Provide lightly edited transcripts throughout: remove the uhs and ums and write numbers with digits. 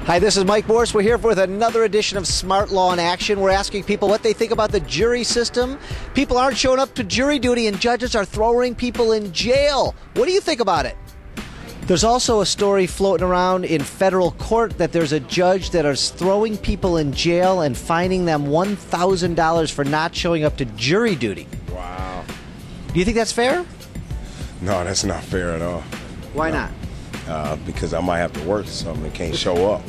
Hi, this is Mike Morse. We're here with another edition of Smart Law in Action. We're asking people what they think about the jury system. People aren't showing up to jury duty and judges are throwing people in jail. What do you think about it? There's also a story floating around in federal court that there's a judge that is throwing people in jail and fining them $1,000 for not showing up to jury duty. Wow. Do you think that's fair? No, that's not fair at all. Why not? Because I might have to work or something and can't show up.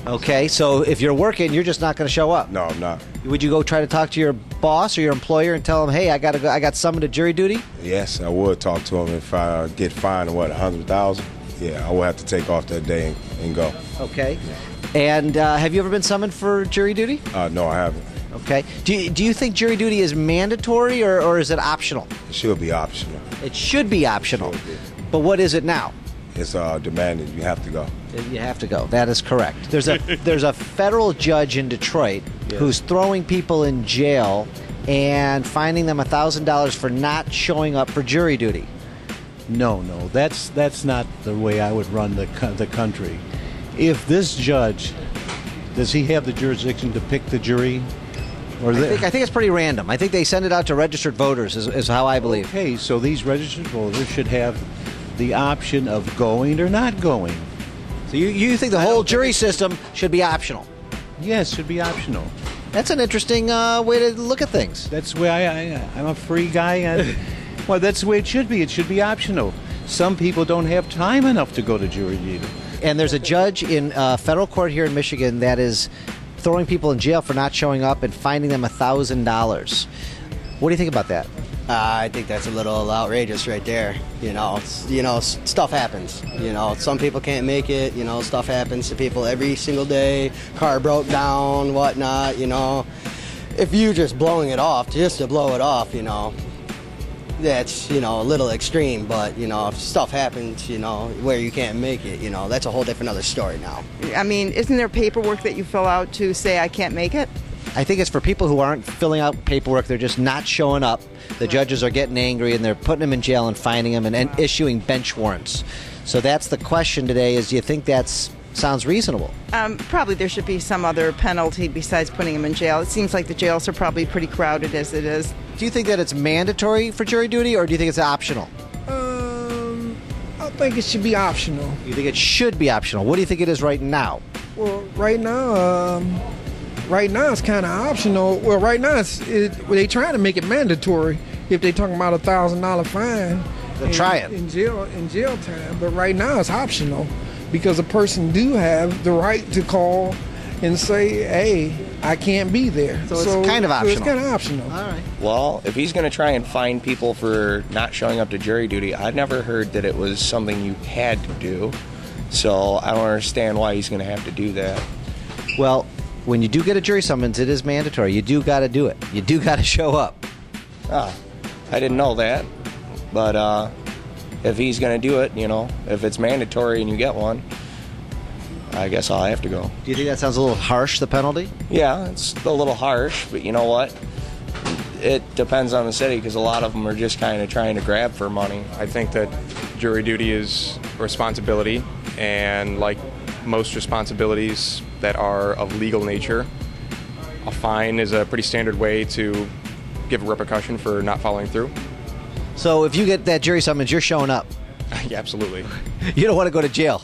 Okay, so if you're working, you're just not going to show up. No, I'm not. Would you go try to talk to your boss or your employer and tell them, hey, I got summoned to jury duty? Yes, I would talk to him if I get fined, $100,000? Yeah, I would have to take off that day and go. Okay. And have you ever been summoned for jury duty? No, I haven't. Okay. Do you think jury duty is mandatory or is it optional? It should be optional. It should be optional. Should be. But what is it now? It's demanded. You have to go. You have to go. That is correct. There's a federal judge in Detroit who's throwing people in jail and fining them $1,000 for not showing up for jury duty. No, that's not the way I would run the country. If this judge, does he have the jurisdiction to pick the jury? Or I think it's pretty random. I think they send it out to registered voters is how I believe. Okay, so these registered voters should have the option of going or not going. So you think the whole jury system should be optional? Yes, should be optional. That's an interesting way to look at things. That's the way I'm a free guy. Well, that's the way it should be. It should be optional. Some people don't have time enough to go to jury duty. And there's a judge in federal court here in Michigan that is throwing people in jail for not showing up and fining them $1,000. What do you think about that? I think that's a little outrageous right there. Stuff happens. Some people can't make it. Stuff happens to people every single day. Car broke down, whatnot. If you just blowing it off, just to blow it off, that's a little extreme. But if stuff happens, where you can't make it, that's a whole different other story now. I mean, isn't there paperwork that you fill out to say I can't make it? I think it's for people who aren't filling out paperwork. They're just not showing up. The judges are getting angry and they're putting them in jail and fining them and issuing bench warrants. So that's the question today is, do you think that sounds reasonable? Probably there should be some other penalty besides putting them in jail. It seems like the jails are probably pretty crowded as it is. Do you think that it's mandatory for jury duty or do you think it's optional? I think it should be optional. You think it should be optional. What do you think it is right now? Well, right now it's kind of optional. Well, right now they trying to make it mandatory. If they talking about $1,000 fine, they're trying in jail time. But right now it's optional because a person do have the right to call and say, "Hey, I can't be there." So it's kind of optional. So it's kind of optional. All right. Well, if he's going to try and fine people for not showing up to jury duty, I've never heard that it was something you had to do. So I don't understand why he's going to have to do that. Well, when you do get a jury summons, it is mandatory. You do got to do it. You do got to show up. I didn't know that. But if he's going to do it, if it's mandatory and you get one, I guess I'll have to go. Do you think that sounds a little harsh, the penalty? Yeah, it's a little harsh, but you know what? It depends on the city because a lot of them are just kind of trying to grab for money. I think that jury duty is a responsibility, and like most responsibilities that are of legal nature, a fine is a pretty standard way to give a repercussion for not following through. So if you get that jury summons, you're showing up. Yeah, absolutely. You don't want to go to jail.